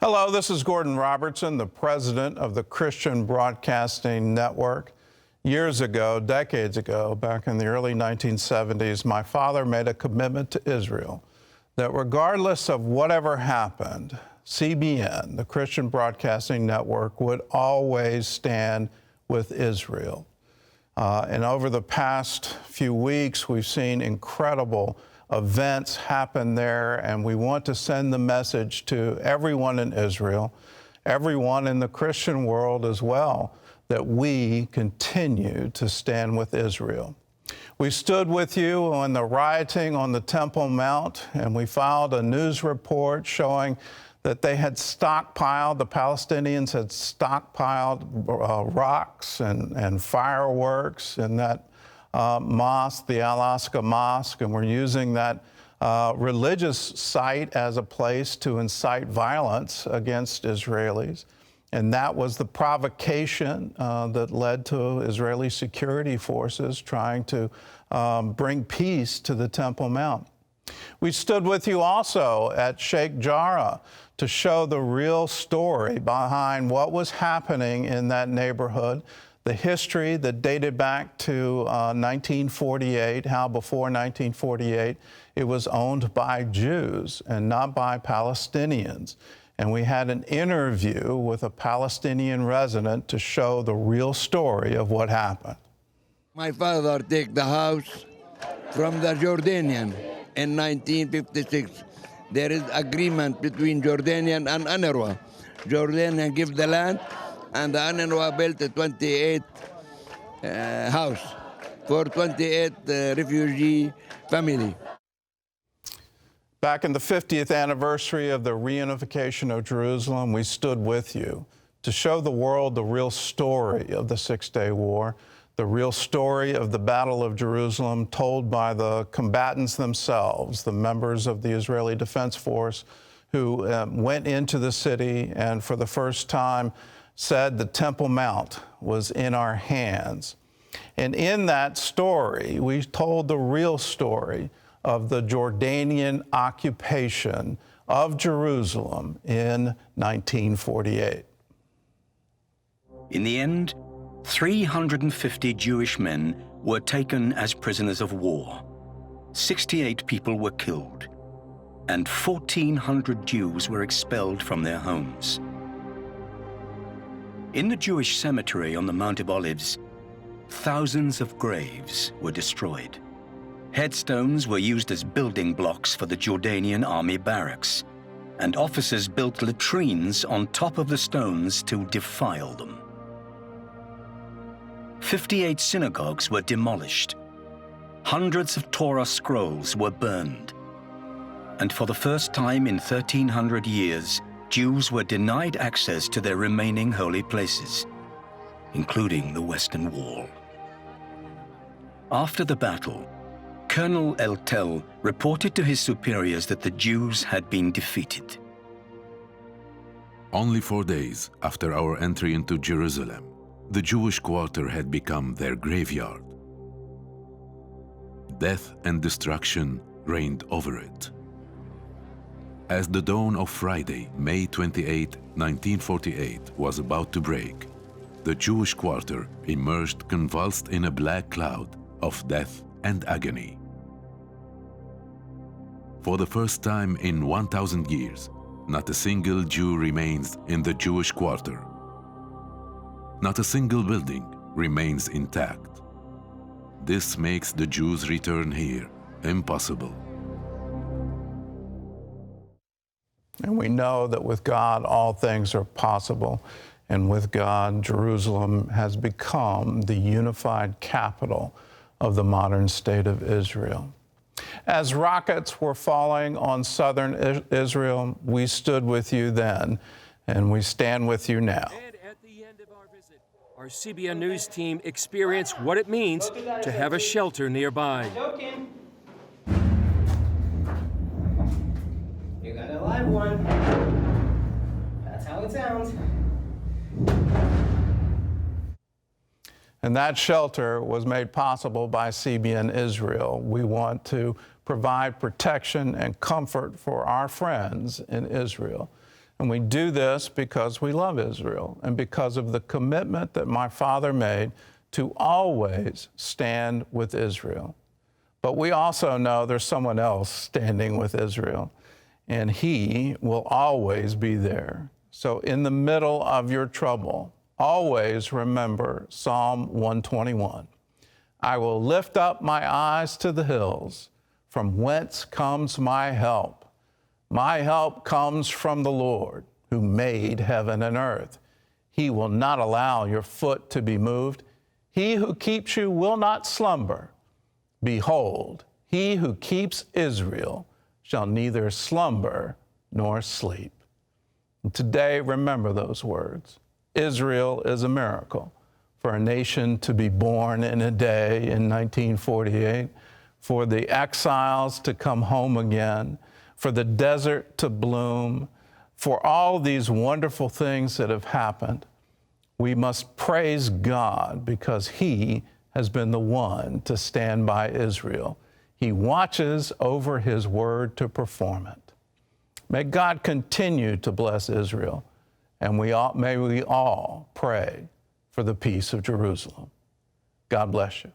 Hello, this is Gordon Robertson, the president of the Christian Broadcasting Network. Years ago, decades ago, back in the early 1970s, my father made a commitment to Israel that regardless of whatever happened, CBN, the Christian Broadcasting Network, would always stand with Israel. And over the past few weeks, we've seen incredible events happen there, and we want to send the message to everyone in Israel, everyone in the Christian world as well, that we continue to stand with Israel. We stood with you on the rioting on the Temple Mount, and we filed a news report showing that they had stockpiled, the Palestinians had stockpiled rocks and fireworks in that mosque, the Al-Aqsa Mosque, and we're using that religious site as a place to incite violence against Israelis. And that was the provocation that led to Israeli security forces trying to bring peace to the Temple Mount. We stood with you also at Sheikh Jarrah to show the real story behind what was happening in that neighborhood, the history that dated back to 1948, how before 1948 it was owned by Jews and not by Palestinians. And we had an interview with a Palestinian resident to show the real story of what happened. My father took the house from the Jordanian in 1956. There is agreement between Jordanian and UNRWA. Jordanian give the land, and the UNRWA built a 28 house for 28 refugee family. Back in the 50th anniversary of the reunification of Jerusalem, we stood with you to show the world the real story of the Six-Day War, the real story of the Battle of Jerusalem told by the combatants themselves, the members of the Israeli Defense Force who went into the city and for the first time said the Temple Mount was in our hands. And in that story, we told the real story of the Jordanian occupation of Jerusalem in 1948. In the end, 350 Jewish men were taken as prisoners of war. 68 people were killed, and 1,400 Jews were expelled from their homes. In the Jewish cemetery on the Mount of Olives, thousands of graves were destroyed. Headstones were used as building blocks for the Jordanian army barracks, and officers built latrines on top of the stones to defile them. 58 synagogues were demolished. Hundreds of Torah scrolls were burned. And for the first time in 1,300 years, Jews were denied access to their remaining holy places, including the Western Wall. After the battle, Colonel Eltel reported to his superiors that the Jews had been defeated. Only 4 days after our entry into Jerusalem, the Jewish quarter had become their graveyard. Death and destruction reigned over it. As the dawn of Friday, May 28, 1948, was about to break, the Jewish quarter emerged convulsed in a black cloud of death and agony. For the first time in 1,000 years, not a single Jew remains in the Jewish quarter. Not a single building remains intact. This makes the Jews' return here impossible. And we know that with God, all things are possible. And with God, Jerusalem has become the unified capital of the modern state of Israel. As rockets were falling on southern Israel, we stood with you then, and we stand with you now. And at the end of our visit, our CBN News team experienced what it means to have a shelter nearby. You got a live one. That's how it sounds. And that shelter was made possible by CBN Israel. We want to provide protection and comfort for our friends in Israel. And we do this because we love Israel and because of the commitment that my father made to always stand with Israel. But we also know there's someone else standing with Israel, and he will always be there. So in the middle of your trouble, always remember Psalm 121. I will lift up my eyes to the hills, from whence comes my help. My help comes from the Lord, who made heaven and earth. He will not allow your foot to be moved. He who keeps you will not slumber. Behold, he who keeps Israel shall neither slumber nor sleep. And today, remember those words. Israel is a miracle. For a nation to be born in a day in 1948, for the exiles to come home again, for the desert to bloom, for all these wonderful things that have happened, we must praise God because He has been the one to stand by Israel. He watches over His word to perform it. May God continue to bless Israel, and may we all pray for the peace of Jerusalem. God bless you.